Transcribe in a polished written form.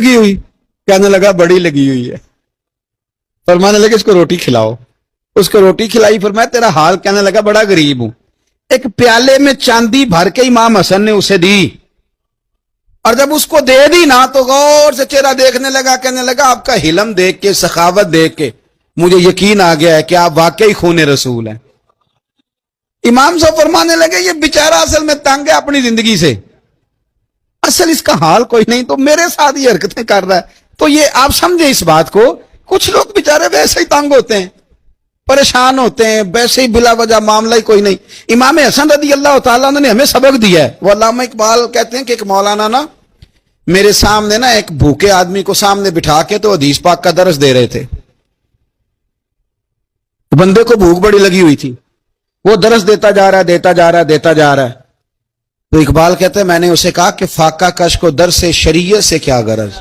لگی ہوئی؟ کہنے لگا بڑی لگی ہوئی ہے. فرمانے لگے اس کو روٹی کھلاؤ. اس کو روٹی کھلائی. فرمایا تیرا حال؟ کہنے لگا بڑا غریب ہوں. ایک پیالے میں چاندی بھر کے امام حسن نے اسے دی, اور جب اس کو دے دی نا تو غور سے چہرہ دیکھنے لگا. کہنے لگا آپ کا حلم دیکھ کے, سخاوت دیکھ کے مجھے یقین آ گیا ہے کہ آپ واقعی خون رسول ہیں. امام صاحب فرمانے لگے یہ بیچارہ اصل میں تنگ ہے اپنی زندگی سے, اصل اس کا حال کوئی نہیں, تو میرے ساتھ یہ حرکتیں کر رہا ہے. تو یہ آپ سمجھیں اس بات کو, کچھ لوگ بیچارے ویسے ہی تنگ ہوتے ہیں, پریشان ہوتے ہیں, ویسے ہی بلا وجہ معاملہ ہی کوئی نہیں. امام حسن رضی اللہ تعالیٰ عنہ نے ہمیں سبق دیا ہے. وہ علامہ اقبال کہتے ہیں کہ ایک مولانا نا میرے سامنے نا ایک بھوکے آدمی کو سامنے بٹھا کے تو حدیث پاک کا درس دے رہے تھے. بندے کو بھوک بڑی لگی ہوئی تھی, وہ درس دیتا جا رہا ہے. تو اقبال کہتے ہیں میں نے اسے کہا کہ فاقہ کش کو درس شریعت سے کیا غرض.